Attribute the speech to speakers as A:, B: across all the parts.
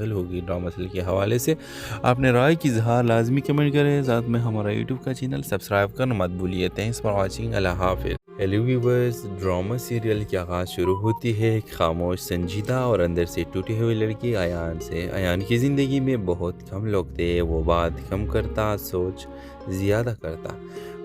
A: ہوگی drama serial کے حوالے سے اپنے رائے کی اظہار لازمی کمنٹ کریں، ساتھ میں ہمارا یوٹیوب کا چینل سبسکرائب کرنا مت بھولیے۔ تھینکس فار واچنگ، اللہ حافظ۔ ہیلو ویورز، ڈرامہ سیریل کی آغاز شروع ہوتی ہے ایک خاموش، سنجیدہ اور اندر سے ٹوٹی ہوئی لڑکی ایان سے۔ ایان کی زندگی میں بہت کم لوگ تھے، وہ بات کم کرتا، سوچ زیادہ کرتا۔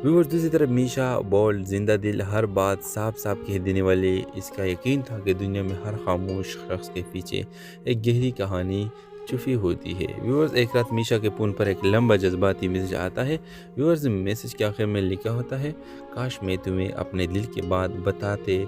A: ویورز، دوسری طرف میشا بولڈ، زندہ دل، ہر بات صاف صاف کہہ دینے والی۔ اس کا یقین تھا کہ دنیا میں ہر خاموش شخص کے پیچھے ایک گہری کہانی چھپی ہوتی ہے۔ ویورز، ایک رات میشا کے فون پر ایک لمبا جذباتی میسج آتا ہے۔ ویورز، میسج کے آخر میں لکھا ہوتا ہے، کاش میں تمہیں اپنے دل کی بات بتاتے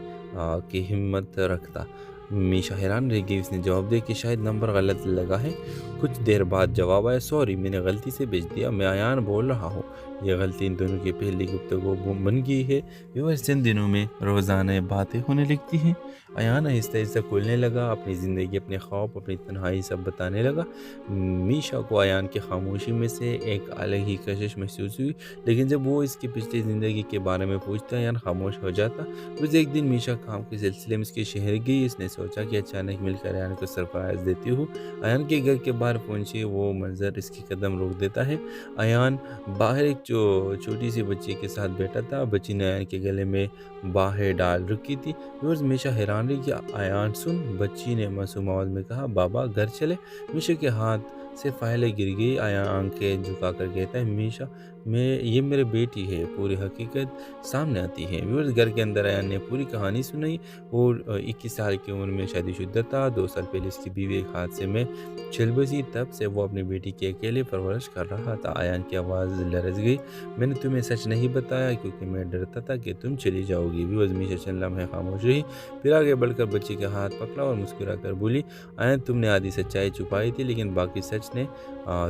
A: کہ ہمت رکھتا۔ میشا حیران رہ گئی، اس نے جواب دیا کہ شاید نمبر غلط لگا ہے۔ کچھ دیر بعد جواب آیا، سوری، میں نے غلطی سے بھیج دیا، میں ایان بول رہا ہوں۔ یہ غلطی ان دونوں کی پہلی گفتگو بن گئی ہے۔ ویورز، چند دنوں میں روزانہ باتیں ہونے لگتی ہیں۔ ایان آہستہ آہستہ کھلنے لگا، اپنی زندگی، اپنے خواب، اپنی تنہائی سب بتانے لگا۔ میشا کو ایان کی خاموشی میں سے ایک الگ ہی کشش محسوس ہوئی، لیکن جب وہ اس کی پچھلی زندگی کے بارے میں پوچھتا ایان خاموش ہو جاتا۔ بس ایک دن میشا کام کے سلسلے میں اس کے شہر گئی۔ اس نے سوچا کہ اچانک مل کر ایان کو سرپرائز دیتی ہوں۔ ایان کے گھر کے باہر پہنچی، وہ منظر اس کی قدم روک دیتا ہے۔ ایان باہر ایک چھوٹی سی بچی کے ساتھ بیٹھا تھا، بچی نے ایان کے گلے میں باہیں ڈال رکھی تھی۔ ویورز، میشا حیران رہی کہ ایان سن، بچی نے معصوم آواز میں کہا، بابا گھر چلے۔ میشا کے ہاتھ سے فائلیں گر گئی۔ ایان آنکھیں جھکا کر کہتا ہے، میشا یہ میری بیٹی ہے۔ پوری حقیقت سامنے آتی ہے۔ ویورز، گھر کے اندر ایان نے پوری کہانی سنائی۔ وہ 21 سال کی عمر میں شادی شدہ تھا۔ 2 سال پہلے اس کی بیوی ایک حادثے میں چل بسی، تب سے وہ اپنی بیٹی کی اکیلے پرورش کر رہا تھا۔ ایان کی آواز لرز گئی، میں نے تمہیں سچ نہیں بتایا کیونکہ میں ڈرتا تھا کہ تم چلی جاؤ گی۔ ویورز، میشا چند لمحے خاموش رہی، پھر آگے بڑھ کر بچی کے ہاتھ پکڑا اور مسکرا کر بولی، ایان تم نے آدھی سچائی چھپائی تھی، لیکن باقی سچ نے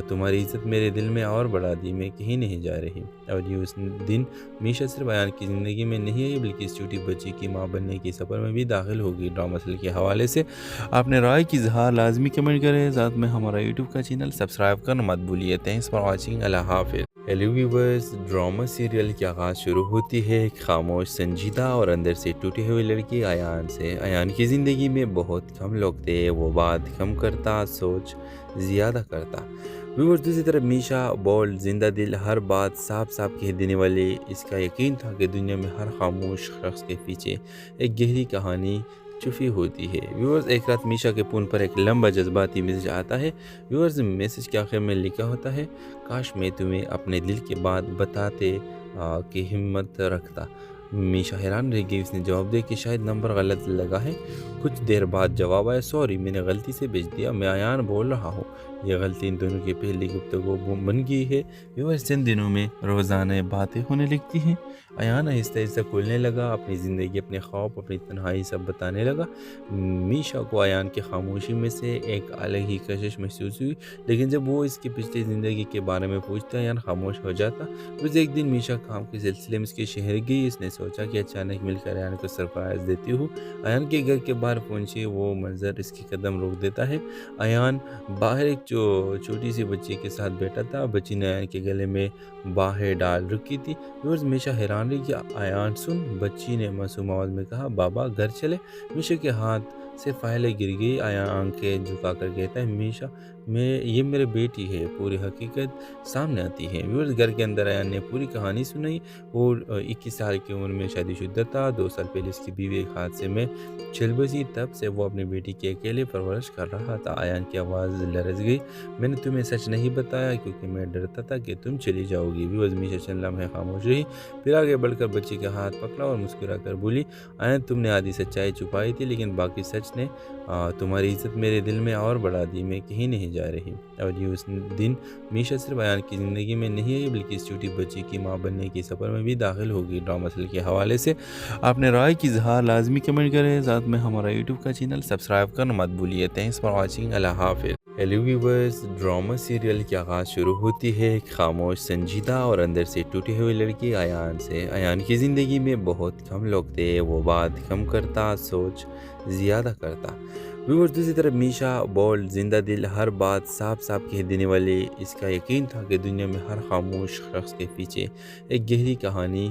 A: تمہاری عزت میرے دل میں اور بڑھا دی، میں کہیں نہیں جا رہی۔ اور یہ اس دن میشا صرف ایان کی زندگی میں نہیں آئی، بلکہ اس چھوٹی بچی کی ماں بننے کے سفر میں بھی داخل ہوگی۔ ڈرامہ سیریل کے حوالے سے اپنے رائے کی اظہار لازمی کمنٹ کریں، ساتھ میں ہمارا یوٹیوب کا چینل سبسکرائب کرنا مت بھولیے۔ تھینکس فار واچنگ، اللہ حافظ۔ ہیلو ویورز، ڈرامہ سیریل کی آغاز شروع ہوتی ہے ایک خاموش، سنجیدہ اور اندر سے ٹوٹی ہوئی لڑکی ایان سے۔ ایان کی زندگی میں بہت کم لوگ تھے، وہ بات کم کرتا، سوچ زیادہ کرتا۔ ویورز، دوسری طرف میشا بولڈ، زندہ دل، ہر بات صاف صاف کہہ دینے والی۔ اس کا یقین تھا کہ دنیا میں ہر خاموش شخص کے پیچھے ایک گہری کہانی چھپی ہوتی ہے۔ ویورز، ایک رات میشا کے فون پر ایک لمبا جذباتی میسج آتا ہے۔ ویورز، میسج کے آخر میں لکھا ہوتا ہے، کاش میں تمہیں اپنے دل کی بات بتاتے کہ ہمت رکھتا۔ میشا حیران رہ گئی، اس نے جواب دیا کہ شاید نمبر غلط لگا ہے۔ کچھ دیر بعد جواب آیا، سوری، میں نے غلطی سے بھیج دیا، میں ایان بول رہا ہوں۔ یہ غلطی ان دونوں کی پہلی گفتگو بن گئی ہے۔ ویورز، چند دنوں میں روزانہ باتیں ہونے لگتی ہیں۔ ایان آہستہ آہستہ کھلنے لگا، اپنی زندگی، اپنے خواب، اپنی تنہائی سب بتانے لگا۔ میشا کو ایان کی خاموشی میں سے ایک الگ ہی کشش محسوس ہوئی، لیکن جب وہ اس کی پچھلی زندگی کے بارے میں پوچھتا ایان خاموش ہو جاتا۔ بس ایک دن میشا کام کے سلسلے میں اس کے شہر گئی۔ اس نے سوچا کہ اچانک مل کر ایان کو سرپرائز دیتی ہوں۔ ایان کے گھر کے باہر پہنچی، وہ منظر اس کی قدم روک دیتا ہے۔ ایان باہر ایک چھوٹی سی بچی کے ساتھ بیٹھا تھا، بچی نے ایان کے گلے میں باہیں ڈال رکھی تھی۔ ویورز، میشا حیران رہی کہ ایان سن، بچی نے معصوم آواز میں کہا، بابا گھر چلے۔ میشا کے ہاتھ سے فائلیں گر گئی۔ ایان آنکھیں جھکا کر کہتا ہے، میشا یہ میری بیٹی ہے۔ پوری حقیقت سامنے آتی ہے۔ ویورز، گھر کے اندر ایان نے پوری کہانی سنائی۔ وہ 21 سال کی عمر میں شادی شدہ تھا۔ 2 سال پہلے اس کی بیوی ایک حادثے میں چل بسی، تب سے وہ اپنی بیٹی کی اکیلے پرورش کر رہا تھا۔ ایان کی آواز لرز گئی، میں نے تمہیں سچ نہیں بتایا کیونکہ میں ڈرتا تھا کہ تم چلی جاؤ گی۔ ویورز، میشا چند لمحے خاموش رہی، پھر آگے بڑھ کر بچی کے ہاتھ پکڑا اور مسکرا کر بولی، ایان تم نے آدھی سچائی چھپائی تھی، لیکن باقی سچ نے تمہاری عزت میرے دل میں اور بڑھا دی، میں کہیں نہیں جا رہی۔ اور یہ اس دن میشا صرف ایان کی زندگی میں نہیں آئی، بلکہ اس چھوٹی بچی کی ماں بننے کے سفر میں بھی داخل ہوگی۔ ڈرامہ سیریل کے حوالے سے اپنے رائے کی اظہار لازمی کمنٹ کریں، ساتھ میں ہمارا یوٹیوب کا چینل سبسکرائب کرنا مت بھولیے۔ تھینکس فار واچنگ، اللہ حافظ۔ ہیلو ویورز، ڈرامہ سیریل کی آغاز شروع ہوتی ہے ایک خاموش، سنجیدہ اور اندر سے ٹوٹی ہوئی لڑکی ایان سے۔ ایان کی زندگی میں بہت کم لوگ تھے، وہ بات کم کرتا، سوچ زیادہ کرتا۔ ویورز، دوسری طرف میشا بولڈ، زندہ دل، ہر بات صاف صاف کہہ دینے والی۔ اس کا یقین تھا کہ دنیا میں ہر خاموش شخص کے پیچھے ایک گہری کہانی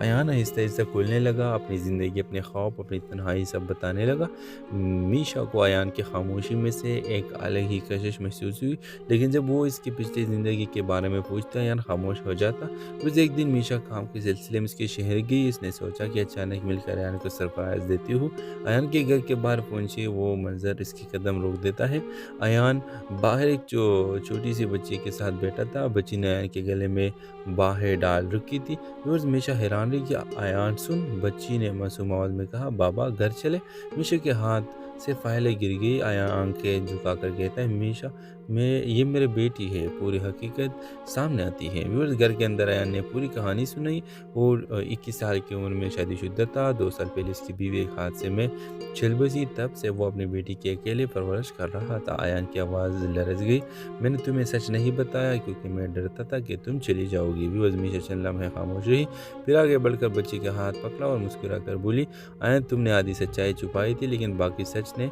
A: ایان آہستہ آہستہ کھولنے لگا، اپنی زندگی، اپنے خواب، اپنی تنہائی سب بتانے لگا۔ میشا کو ایان کی خاموشی میں سے ایک الگ ہی کشش محسوس ہوئی، لیکن جب وہ اس کی پچھلی زندگی کے بارے میں پوچھتا ایان خاموش ہو جاتا۔ پھر ایک دن میشا کام کے سلسلے میں اس کے شہر گئی۔ اس نے سوچا کہ اچانک مل کر ایان کو سرپرائز دیتی ہوں۔ ایان کے گھر کے باہر پہنچے، وہ منظر اس کی قدم روک دیتا ہے۔ ایان باہر ایک چھوٹی سی بچی کے ساتھ بیٹھا تھا۔ بچی نے ایان کے گلے میں باہیں ڈال رکھی تھی۔ روز میشا حیران رہی کہ ایان سن، بچی نے معصوم آواز میں کہا، بابا گھر چلے۔ میشا کے ہاتھ سے فائلیں گر گئی۔ ایان آنکھیں جھکا کر کہتا ہے، میشا یہ میرے بیٹی ہے۔ پوری حقیقت سامنے آتی ہے۔ ویورز گھر کے اندر ایان نے پوری کہانی سنائی۔ اور 21 سال کی عمر میں شادی شدہ تھا۔ 2 سال پہلے اس کی بیوی ایک حادثے میں چھل بسی، تب سے وہ اپنی بیٹی کی اکیلے پرورش کر رہا تھا۔ ایان کی آواز لرز گئی، میں نے تمہیں سچ نہیں بتایا کیونکہ میں ڈرتا تھا کہ تم چلی جاؤ گی۔ ویورز میشا چند لمحے خاموش رہی، پھر آگے بڑھ کر بچی کا ہاتھ پکڑا اور مسکرا کر بولی، ایان تم نے آدھی سچائی چھپائی تھی، لیکن باقی سچ نے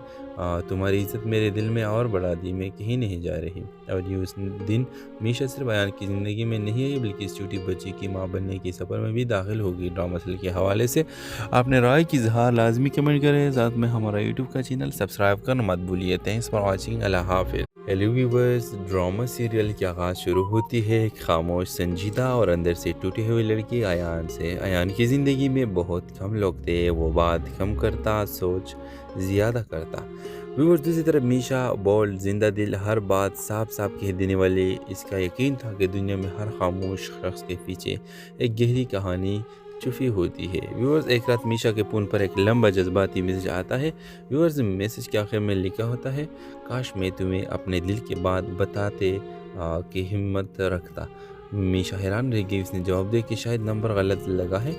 A: تمہاری عزت میرے دل میں اور بڑھا دی۔ میں کہیں نہیں جا رہی۔ اور یہ اس دن میشا صرف ایان کی زندگی میں نہیں آئی، بلکہ اس چھوٹی بچی کی ماں بننے کی سفر میں بھی داخل ہوگی۔ ڈرامہ سیریل کے حوالے سے اپنے رائے کی اظہار لازمی کمنٹ کریں، ساتھ میں ہمارا یوٹیوب کا چینل سبسکرائب کرنا مت بھولیے۔ تھینکس فار واچنگ، اللہ حافظ۔ ہیلو ویورز، ڈرامہ سیریل کی آغاز شروع ہوتی ہے ایک خاموش، سنجیدہ اور اندر سے ٹوٹی ہوئی لڑکی ایان سے۔ ایان کی زندگی میں بہت کم لوگ تھے، وہ بات کم کرتا، سوچ زیادہ کرتا۔ ویورز دوسری طرف میشا بولڈ، زندہ دل، ہر بات صاف صاف کہہ دینے والی۔ اس کا یقین تھا کہ دنیا میں ہر خاموش شخص کے پیچھے ایک گہری کہانی چھپی ہوتی ہے۔ ویورز ایک رات میشا کے فون پر ایک لمبا جذباتی میسج آتا ہے۔ ویورز میسج کے آخر میں لکھا ہوتا ہے، کاش میں تمہیں اپنے دل کی بات بتاتے کہ ہمت رکھتا۔ میشا حیران رہ گئی، اس نے جواب دیا کہ شاید نمبر غلط لگا ہے۔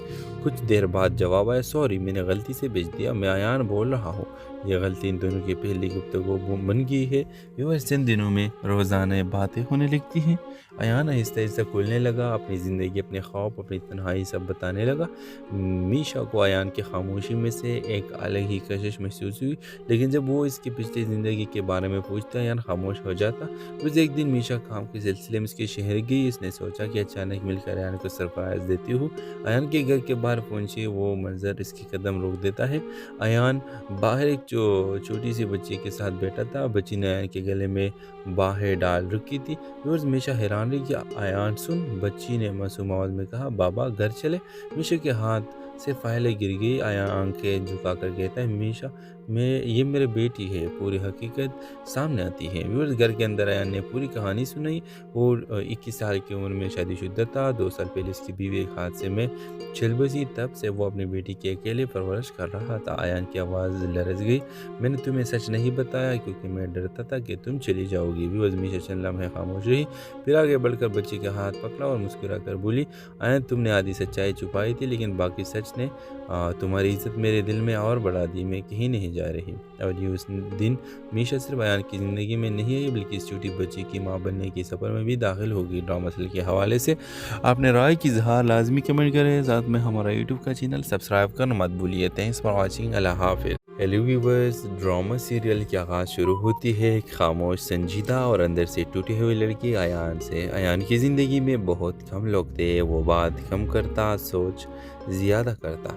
A: کچھ دیر بعد جواب آیا، سوری میں نے غلطی سے بھیج دیا، میں ایان بول رہا ہوں۔ یہ غلطی ان دونوں کی پہلی گفتگو بن گئی ہے۔ ویورز چند دنوں میں روزانہ باتیں ہونے لگتی ہیں۔ ایان آہستہ آہستہ کھولنے لگا، اپنی زندگی، اپنے خواب، اپنی تنہائی سب بتانے لگا۔ میشا کو ایان کی خاموشی میں سے ایک الگ ہی کشش محسوس ہوئی، لیکن جب وہ اس کی پچھلی زندگی کے بارے میں پوچھتا ایان خاموش ہو جاتا۔ پھر ایک دن میشا کام کے سلسلے میں اس کے شہر گئی۔ اس نے سوچا کہ اچانک مل کر ایان کو سرپرائز دیتی ہوں۔ ایان کے گھر کے باہر پہنچے، وہ منظر اس کی قدم روک دیتا ہے۔ ایان باہر ایک چھوٹی سی بچی کے ساتھ بیٹھا تھا۔ بچی نے ایان کے گلے میں باہیں ڈال رکھی تھی۔ روز میشا حیران رہی کہ ایان سن، بچی نے معصوم آواز میں کہا، بابا گھر چلے۔ میشا کے ہاتھ سے فائلیں گر گئی۔ ایان آنکھیں جھکا کر کہتا ہے، میشا یہ میرے بیٹی ہے۔ پوری حقیقت سامنے آتی ہے۔ ویورز گھر کے اندر ایان نے پوری کہانی سنائی۔ اور 21 سال کی عمر میں شادی شدہ تھا۔ 2 سال پہلے اس کی بیوی ایک حادثے میں چھل بسی، تب سے وہ اپنی بیٹی کی اکیلے پرورش کر رہا تھا۔ ایان کی آواز لرز گئی، میں نے تمہیں سچ نہیں بتایا کیونکہ میں ڈرتا تھا کہ تم چلی جاؤ گی۔ ویورز میشا چند لمحے خاموش رہی، پھر آگے بڑھ کر بچی کا ہاتھ پکڑا اور مسکرا کر بولی، ایان تم نے آدھی سچائی چھپائی تھی، لیکن باقی سچ نے تمہاری عزت میرے دل میں اور بڑھا دی۔ میں کہیں نہیں جا رہی۔ اور یہ اس دن میشا صرف ایان کی زندگی میں نہیں آئی، بلکہ اس چھوٹی بچی کی ماں بننے کی سفر میں بھی داخل ہوگی۔ ڈرامہ سیریل کے حوالے سے اپنے رائے کی اظہار لازمی کمنٹ کریں، ساتھ میں ہمارا یوٹیوب کا چینل سبسکرائب کرنا مت بھولیے۔ تھینکس فار واچنگ، اللہ حافظ۔ ہیلو ویورز، ڈرامہ سیریل کی آغاز شروع ہوتی ہے ایک خاموش، سنجیدہ اور اندر سے ٹوٹی ہوئی لڑکی ایان سے۔ ایان کی زندگی میں بہت کم لوگ تھے، وہ بات کم کرتا، سوچ زیادہ کرتا۔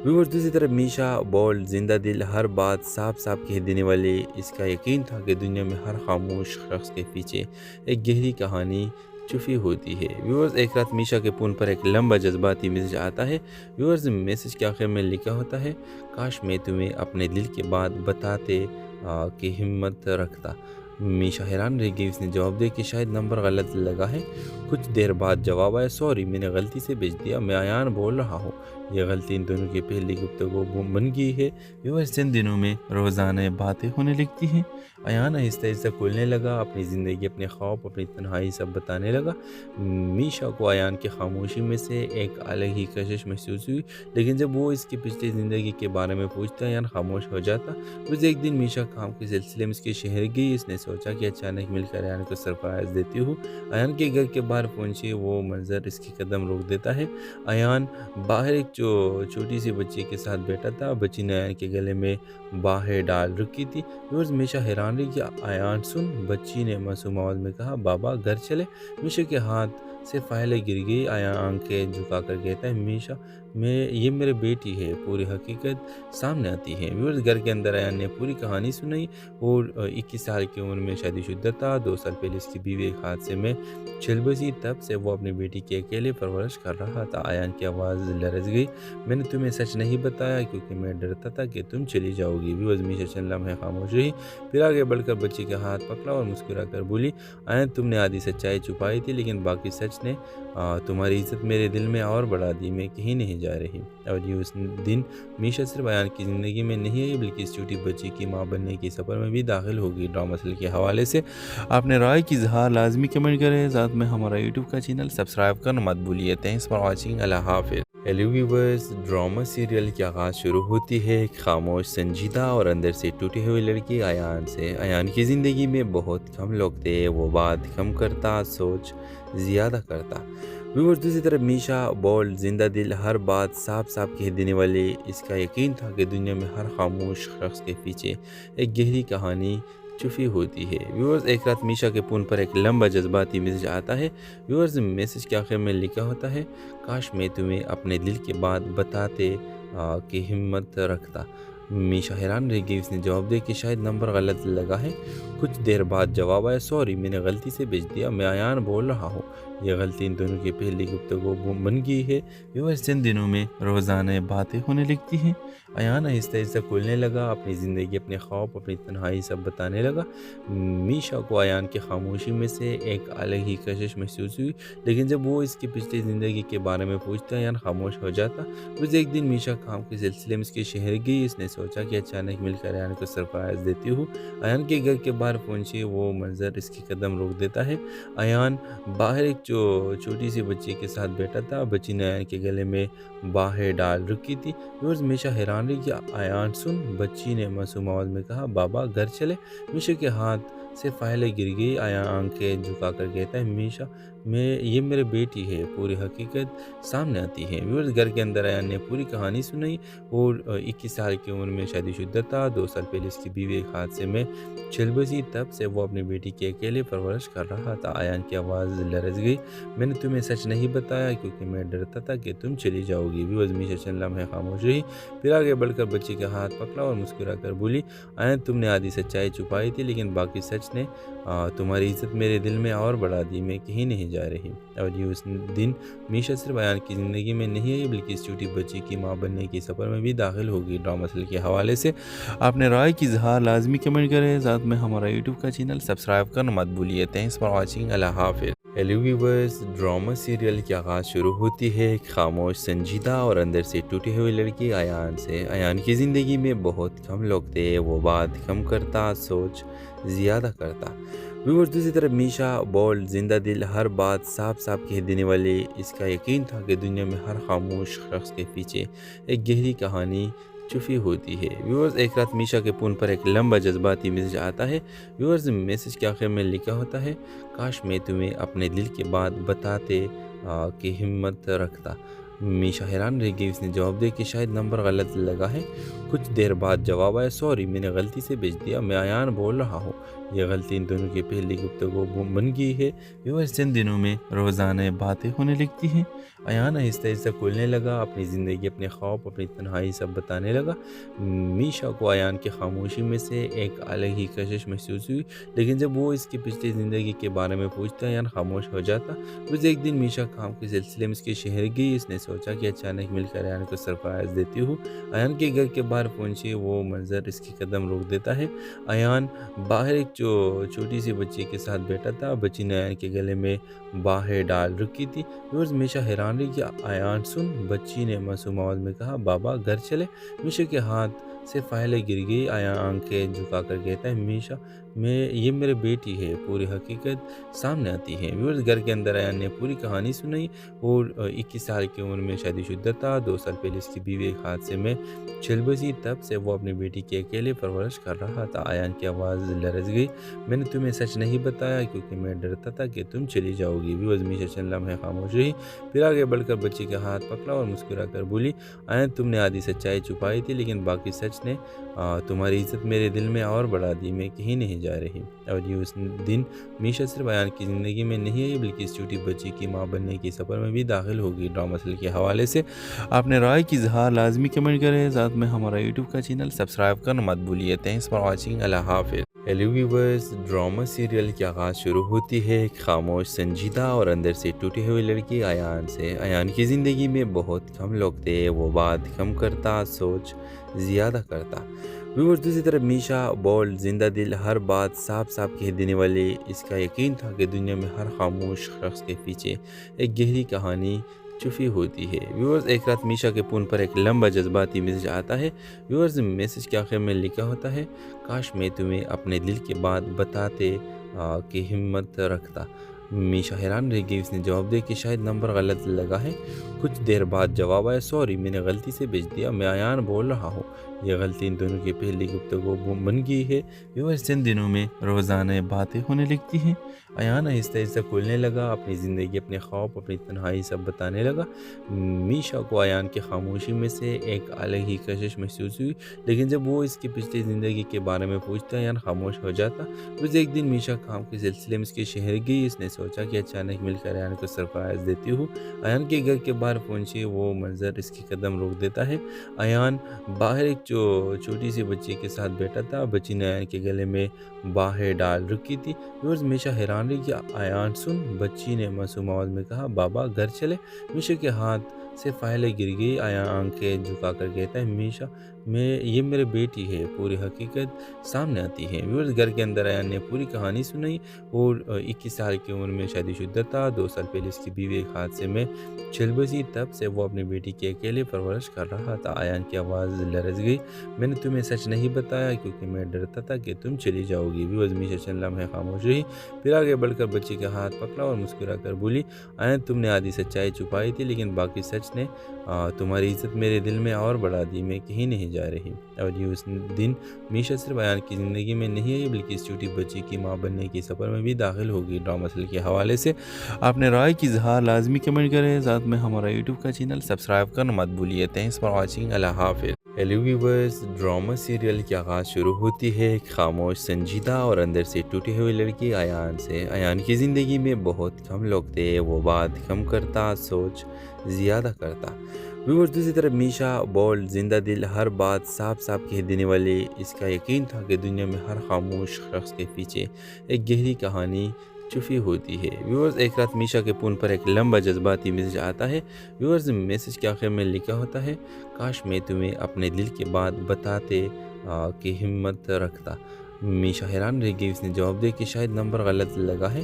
A: ویورز دوسری طرف میشا بولڈ، زندہ دل، ہر بات صاف صاف کہہ دینے والی۔ اس کا یقین تھا کہ دنیا میں ہر خاموش شخص کے پیچھے ایک گہری کہانی چھپی ہوتی ہے۔ ویورز ایک رات میشا کے فون پر ایک لمبا جذباتی میسج آتا ہے۔ ویورز میسج کے آخر میں لکھا ہوتا ہے، کاش میں تمہیں اپنے دل کی بات بتاتے کہ ہمت رکھتا۔ میشا حیران رہ گئی، اس نے جواب دیا کہ شاید نمبر غلط لگا ہے۔ کچھ دیر بعد جواب آیا، سوری میں نے غلطی سے بھیج دیا، میں ایان بول رہا ہوں۔ یہ غلطی ان دونوں کی پہلی گفتگو بن گئی ہے۔ ویورز چند دنوں میں روزانہ باتیں ہونے لگتی ہیں۔ ایان آہستہ آہستہ کھولنے لگا، اپنی زندگی، اپنے خواب، اپنی تنہائی سب بتانے لگا۔ میشا کو ایان کی خاموشی میں سے ایک الگ ہی کشش محسوس ہوئی، لیکن جب وہ اس کی پچھلی زندگی کے بارے میں پوچھتا ایان خاموش ہو جاتا۔ پھر ایک دن میشا کام کے سلسلے میں اس کے شہر گئی۔ اس نے سوچا کہ اچانک مل کر ایان کو سرپرائز دیتی ہوں۔ ایان کے گھر کے باہر پہنچے، وہ منظر اس کی قدم روک دیتا ہے۔ ایان باہر ایک چھوٹی سی بچی کے ساتھ بیٹھا تھا۔ بچی نے ایان کے گلے میں باہیں ڈال رکھی تھی۔ روز میشا حیران رہی کہ ایان سن، بچی نے معصوم آواز میں کہا، بابا گھر چلے۔ میشا کے ہاتھ سے فائلیں گر گئی۔ ایان آنکھیں جھکا کر کہتا ہے، میشا یہ میرے بیٹی ہے، پوری حقیقت سامنے آتی ہے۔ ویورز گھر کے اندر ایان نے پوری کہانی سنائی اور 21 سال کی عمر میں شادی شدہ تھا۔ 2 سال پہلے اس کی بیوی ایک حادثے میں چھل بسی، تب سے وہ اپنی بیٹی کی اکیلے پرورش کر رہا تھا۔ ایان کی آواز لرز گئی۔ میں نے تمہیں سچ نہیں بتایا کیونکہ میں ڈرتا تھا کہ تم چلی جاؤ گی۔ ویورز میشا چند لمحے خاموش رہی، پھر آگے بڑھ کر بچی کا ہاتھ پکڑا اور مسکرا کر بولی، ایان تم نے آدھی سچائی چھپائی تھی لیکن باقی سچ نے تمہاری عزت میرے دل میں اور بڑھا دی۔ میں کہیں نہیں جا رہی۔ اور یہ اس دن میشا صرف ایان کی زندگی میں نہیں آئی بلکہ اس چھوٹی بچی کی ماں بننے کے سفر میں بھی داخل ہوگی۔ ڈرامہ سیریل کے حوالے سے اپنے رائے کی اظہار لازمی کمنٹ کریں، ساتھ میں ہمارا یوٹیوب کا چینل سبسکرائب کرنا مت بھولیے۔ تھینکس فار واچنگ، اللہ حافظ۔ ہیلو ویورز، ڈرامہ سیریل کی آغاز شروع ہوتی ہے ایک خاموش، سنجیدہ اور اندر سے ٹوٹی ہوئی لڑکی ایان سے۔ ایان کی زندگی میں بہت کم لوگ تھے، وہ بات کم کرتا، سوچ زیادہ کرتا۔ ویورز دوسری طرف میشا بولڈ، زندہ دل، ہر بات صاف صاف کہہ دینے والی۔ اس کا یقین تھا کہ دنیا میں ہر خاموش شخص کے پیچھے ایک گہری کہانی چھپی ہوتی ہے۔ ویورز ایک رات میشا کے فون پر ایک لمبا جذباتی میسج آتا ہے۔ ویورز میسج کے آخر میں لکھا ہوتا ہے، کاش میں تمہیں اپنے دل کی بات بتاتے کہ ہمت رکھتا۔ میشا حیران رہ گئی، اس نے جواب دیا کہ شاید نمبر غلط لگا ہے۔ کچھ دیر بعد جواب آیا، سوری میں نے غلطی سے بھیج دیا، میں ایان بول رہا ہوں۔ یہ غلطی ان دونوں کی پہلی گفتگو بن گئی ہے۔ ویورز چند دنوں میں روزانہ باتیں ہونے لگتی ہیں۔ ایان آہستہ آہستہ کھلنے لگا، اپنی زندگی، اپنے خواب، اپنی تنہائی سب بتانے لگا۔ میشا کو ایان کی خاموشی میں سے ایک الگ ہی کشش محسوس ہوئی، لیکن جب وہ اس کی پچھلی زندگی کے بارے میں پوچھتا ایان خاموش ہو جاتا۔ روز ایک دن میشا کام کے سلسلے میں اس کے شہر گئی۔ اس نے سوچا کہ اچانک مل کر ایان کو سرپرائز دیتی ہوں۔ ایان کے گھر کے باہر پہنچی، وہ منظر اس کی قدم روک دیتا ہے۔ ایان باہر ایک چھوٹی سی بچی کے ساتھ بیٹھا تھا، بچی نے ایان کے گلے میں باہیں ڈال رکھی تھی۔ روز میشا حیران رہی کہ ایان سن، بچی نے معصوم آواز میں کہا، بابا گھر چلے۔ میشا کے ہاتھ سے فائلیں گر گئی۔ ایان آنکھیں جھکا کر کہتا ہے، میشا یہ میرے بیٹی ہے، پوری حقیقت سامنے آتی ہے۔ ویورز گھر کے اندر ایان نے پوری کہانی سنائی اور 21 سال کی عمر میں شادی شدہ تھا۔ 2 سال پہلے اس کی بیوی ایک حادثے میں چھل بسی، تب سے وہ اپنی بیٹی کی اکیلے پرورش کر رہا تھا۔ ایان کی آواز لرز گئی۔ میں نے تمہیں سچ نہیں بتایا کیونکہ میں ڈرتا تھا کہ تم چلی جاؤ گی۔ ویورز میشا چند لمحے خاموش رہی، پھر آگے بڑھ کر بچی کا ہاتھ پکڑا اور مسکرا کر بولی، ایان تم نے آدھی سچائی چھپائی تھی لیکن باقی سچ نے تمہاری عزت میرے دل میں اور بڑھا دی۔ میں کہیں نہیں جا رہی۔ اور یہ اس دن میشا صرف ایان کی زندگی میں نہیں آئی بلکہ اس چھوٹی بچی کی ماں بننے کے سفر میں بھی داخل ہوگی۔ ڈرامہ سیریل کے حوالے سے اپنے رائے کی اظہار لازمی کمنٹ کریں، ساتھ میں ہمارا یوٹیوب کا چینل سبسکرائب کرنا مت بھولیے۔ تھینکس فار واچنگ، اللہ حافظ۔ ہیلو ویورز، ڈرامہ سیریل کی آغاز شروع ہوتی ہے ایک خاموش، سنجیدہ اور اندر سے ٹوٹی ہوئی لڑکی ایان سے۔ ایان کی زندگی میں بہت کم لوگ تھے، وہ بات کم کرتا، سوچ زیادہ کرتا۔ ویورز دوسری طرف میشا بولڈ، زندہ دل، ہر بات صاف صاف کہہ دینے والی۔ اس کا یقین تھا کہ دنیا میں ہر خاموش شخص کے پیچھے ایک گہری کہانی چھپی ہوتی ہے۔ ویورز ایک رات میشا کے فون پر ایک لمبا جذباتی میسج آتا ہے۔ ویورز میسج کے آخر میں لکھا ہوتا ہے، کاش میں تمہیں اپنے دل کی بات بتاتے کہ ہمت رکھتا۔ میشا حیران رہ گئی، اس نے جواب دیا کہ شاید نمبر غلط لگا ہے۔ کچھ دیر بعد جواب آیا، سوری میں نے غلطی سے بھیج دیا، میں ایان بول رہا ہوں۔ یہ غلطی ان دونوں کی پہلی گفتگو بن گئی ہے۔ ویورز چند دنوں میں روزانہ باتیں ہونے لگتی ہیں۔ ایان آہستہ آہستہ کھلنے لگا، اپنی زندگی، اپنے خواب، اپنی تنہائی سب بتانے لگا۔ میشا کو ایان کی خاموشی میں سے ایک الگ ہی کشش محسوس ہوئی، لیکن جب وہ اس کی پچھلی زندگی کے بارے میں پوچھتا ایان خاموش ہو جاتا۔ روز ایک دن میشا کام کے سلسلے میں اس کے شہر گئی۔ اس نے سوچا کہ اچانک مل کر ایان کو سرپرائز دیتی ہوں۔ ایان کے گھر کے باہر پہنچی، وہ منظر اس کی قدم روک دیتا ہے۔ ایان باہر ایک چھوٹی سی بچی کے ساتھ بیٹھا تھا، بچی نے ایان کے گلے میں باہیں ڈال رکھی تھی۔ روز میشا حیران رہی کہ ایان سن، بچی نے معصوم آواز میں کہا، بابا گھر چلے۔ میشا کے ہاتھ سے فائلیں گر گئی۔ ایان آنکھیں جھکا کر کہتا ہے، میشا یہ میرے بیٹی ہے، پوری حقیقت سامنے آتی ہے۔ ویورز گھر کے اندر ایان نے پوری کہانی سنائی اور 21 سال کی عمر میں شادی شدہ تھا۔ 2 سال پہلے اس کی بیوی ایک حادثے میں چھل بسی، تب سے وہ اپنی بیٹی کی اکیلے پرورش کر رہا تھا۔ ایان کی آواز لرز گئی۔ میں نے تمہیں سچ نہیں بتایا کیونکہ میں ڈرتا تھا کہ تم چلی جاؤ گی۔ ویورز میشا چند لمحے خاموش رہی، پھر آگے بڑھ کر بچی کا ہاتھ پکڑا اور مسکرا کر بولی، ایان تم نے آدھی سچائی چھپائی تھی لیکن باقی سچ سچ نے تمہاری عزت میرے دل میں اور بڑھا دی، میں کہیں نہیں جا رہی۔ اور یہ اس دن میشا صرف ایان کی زندگی میں نہیں آئی بلکہ اس چھوٹی بچی کی ماں بننے کے سفر میں بھی داخل ہوگی۔ ڈرامہ سیریل کے حوالے سے اپنے رائے کی اظہار لازمی کمنٹ کریں، ساتھ میں ہمارا یوٹیوب کا چینل سبسکرائب کرنا مت بھولیے۔ تھینکس فار واچنگ، اللہ حافظ۔ ہیلو ویورز، ڈرامہ سیریل کی آغاز شروع ہوتی ہے ایک خاموش، سنجیدہ اور اندر سے ٹوٹی ہوئی لڑکی ایان سے۔ ایان کی زندگی میں بہت کم لوگ تھے، وہ بات کم کرتا، سوچ زیادہ کرتا۔ ویورز، دوسری طرف میشا بولڈ، زندہ دل، ہر بات صاف صاف کہہ دینے والی۔ اس کا یقین تھا کہ دنیا میں ہر خاموش شخص کے پیچھے ایک گہری کہانی چھپی ہوتی ہے۔ ویورز، ایک رات میشا کے فون پر ایک لمبا جذباتی میسج آتا ہے۔ ویورز، میسج کے آخر میں لکھا ہوتا ہے، کاش میں تمہیں اپنے دل کی بات بتاتے کہ ہمت رکھتا۔ میشا حیران رہ گئی، اس نے جواب دیا کہ شاید نمبر غلط لگا ہے۔ کچھ دیر بعد جواب آیا، سوری، میں نے غلطی سے بھیج دیا، میں ایان بول رہا ہوں۔ یہ غلطی ان دونوں کی پہلی گفتگو بن گئی ہے۔ ویورز، چند دنوں میں روزانہ باتیں ہونے لگتی ہیں۔ ایان آہستہ آہستہ کھولنے لگا، اپنی زندگی، اپنے خواب، اپنی تنہائی سب بتانے لگا۔ میشا کو ایان کی خاموشی میں سے ایک الگ ہی کشش محسوس ہوئی، لیکن جب وہ اس کی پچھلی زندگی کے بارے میں پوچھتا ایان خاموش ہو جاتا۔ روز ایک دن میشا کام کے سلسلے میں اس کے شہر گئی۔ اس نے سوچا کہ اچانک مل کر ایان کو سرپرائز دیتی ہوں۔ ایان کے گھر کے باہر پہنچی، وہ منظر اس کی قدم روک دیتا ہے۔ ایان باہر ایک چھوٹی سی بچی کے ساتھ بیٹھا تھا، بچی نے ایان کے گلے میں باہیں ڈال رکھی تھی۔ روز میشا حیران رہی کہ ایان سن، بچی نے معصوم آواز میں کہا، بابا گھر چلے۔ میشا کے ہاتھ سے فائلیں گر گئی۔ ایان آنکھیں جھکا کر کہتا ہے، میشا یہ میرے بیٹی ہے۔ پوری حقیقت سامنے آتی ہے۔ ویورز، گھر کے اندر ایان نے پوری کہانی سنائی۔ وہ 21 سال کی عمر میں شادی شدہ تھا۔ 2 سال پہلے اس کی بیوی ایک حادثے میں چھل بسی، تب سے وہ اپنی بیٹی کی اکیلے پرورش کر رہا تھا۔ ایان کی آواز لرز گئی، میں نے تمہیں سچ نہیں بتایا کیونکہ میں ڈرتا تھا کہ تم چلی جاؤ گی۔ ویورز، میشا چند لمحے خاموش رہی، پھر آگے بڑھ کر بچی کا ہاتھ پکڑا اور مسکرا کر بولی، ایان تم نے آدھی سچائی چھپائی تھی لیکن باقی سچ نے تمہاری عزت میرے دل میں اور بڑھا دی، میں کہیں نہیں جا رہی۔ اور یہ اس دن میشا صرف ایان کی زندگی میں نہیں آئی بلکہ اس چھوٹی بچی کی ماں بننے کے سفر میں بھی داخل ہوگی۔ ڈرامہ سیریل کے حوالے سے اپنے رائے کی اظہار لازمی کمنٹ کریں، ساتھ میں ہمارا یوٹیوب کا چینل سبسکرائب کرنا مت بھولیے۔ تھینکس فار واچنگ، اللہ حافظ۔ ہیلو ویورز، ڈرامہ سیریل کی آغاز شروع ہوتی ہے ایک خاموش، سنجیدہ اور اندر سے ٹوٹی ہوئی لڑکی ایان سے۔ ایان کی زندگی میں بہت کم لوگ تھے، وہ بات کم کرتا، سوچ زیادہ کرتا۔ ویورز، دوسری طرف میشا بولڈ، زندہ دل، ہر بات صاف صاف کہہ دینے والی۔ اس کا یقین تھا کہ دنیا میں ہر خاموش شخص کے پیچھے ایک گہری کہانی چھپی ہوتی ہے۔ ویورز، ایک رات میشا کے فون پر ایک لمبا جذباتی میسج آتا ہے۔ ویورز، میسج کے آخر میں لکھا ہوتا ہے، کاش میں تمہیں اپنے دل کی بات بتاتے کہ ہمت رکھتا۔ میشا حیران رہ گئی، اس نے جواب دیا کہ شاید نمبر غلط لگا ہے۔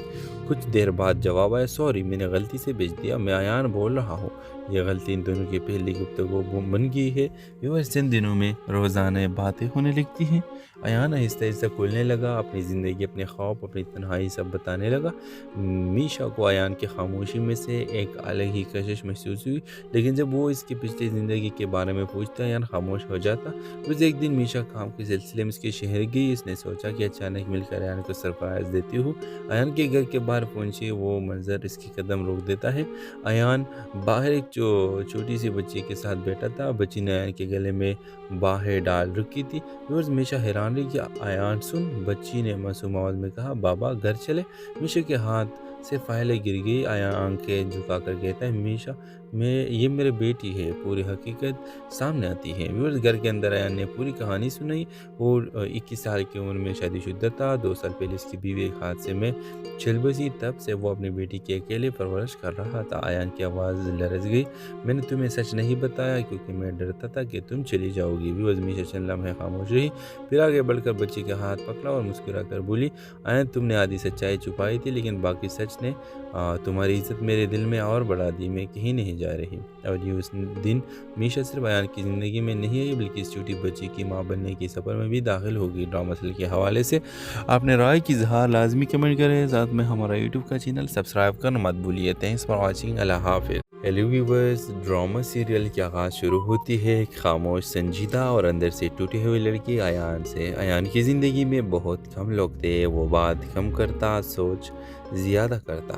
A: کچھ دیر بعد جواب آیا، سوری، میں نے غلطی سے بھیج دیا، میں ایان بول رہا ہوں۔ یہ غلطی ان دونوں کی پہلی گفتگو بن گئی ہے۔ ویورز، چند دنوں میں روزانہ باتیں ہونے لگتی ہیں۔ ایان آہستہ آہستہ کھولنے لگا، اپنی زندگی، اپنے خواب، اپنی تنہائی سب بتانے لگا۔ میشا کو ایان کی خاموشی میں سے ایک الگ ہی کشش محسوس ہوئی، لیکن جب وہ اس کی پچھلی زندگی کے بارے میں پوچھتا ایان خاموش ہو جاتا۔ روز ایک دن میشا کام کے سلسلے میں اس کے شہر گئی۔ اس نے سوچا کہ اچانک مل کر ایان کو سرپرائز دیتی ہوں۔ ایان کے گھر کے باہر پہنچی، وہ منظر اس کی قدم روک دیتا ہے۔ ایان باہر ایک چھوٹی سی بچی کے ساتھ بیٹھا تھا، بچی نے ایان کے گلے میں باہیں ڈال رکھی تھی۔ روز میشا حیران رہی کہ ایان سن، بچی نے معصوم آواز میں کہا، بابا گھر چلے۔ میشا کے ہاتھ سے فائلیں گر گئی۔ ایان آنکھیں جھکا کر کہتا ہے، میشا یہ میرے بیٹی ہے۔ پوری حقیقت سامنے آتی ہے۔ ویورز، گھر کے اندر ایان نے پوری کہانی سنائی۔ وہ 21 سال کی عمر میں شادی شدہ تھا۔ 2 سال پہلے اس کی بیوی ایک حادثے میں چھل بسی، تب سے وہ اپنی بیٹی کی اکیلے پرورش کر رہا تھا۔ ایان کی آواز لرز گئی، میں نے تمہیں سچ نہیں بتایا کیونکہ میں ڈرتا تھا کہ تم چلی جاؤ گی۔ ویورز، میشا چند لمحے خاموش رہی، پھر آگے بڑھ کر بچی کا ہاتھ پکڑا اور مسکرا کر بولی، ایان تم نے آدھی سچائی چھپائی تھی لیکن باقی سچ نے تمہاری عزت میرے دل میں اور بڑھا دی، میں کہیں نہیں جا رہی۔ اور یہ اس دن میشا صرف ایان کی زندگی میں نہیں آئی بلکہ اس چھوٹی بچی کی ماں بننے کے سفر میں بھی داخل ہوگی۔ ڈرامہ سیریل کے حوالے سے اپنے رائے کی اظہار لازمی کمنٹ کریں، ساتھ میں ہمارا یوٹیوب کا چینل سبسکرائب کرنا مت بھولیے۔ تھینکس فار واچنگ، اللہ حافظ۔ ہیلو ویورز، ڈرامہ سیریل کی آغاز شروع ہوتی ہے ایک خاموش، سنجیدہ اور اندر سے ٹوٹی ہوئی لڑکی ایان سے۔ ایان کی زندگی میں بہت کم لوگ تھے، وہ بات کم کرتا، سوچ زیادہ کرتا۔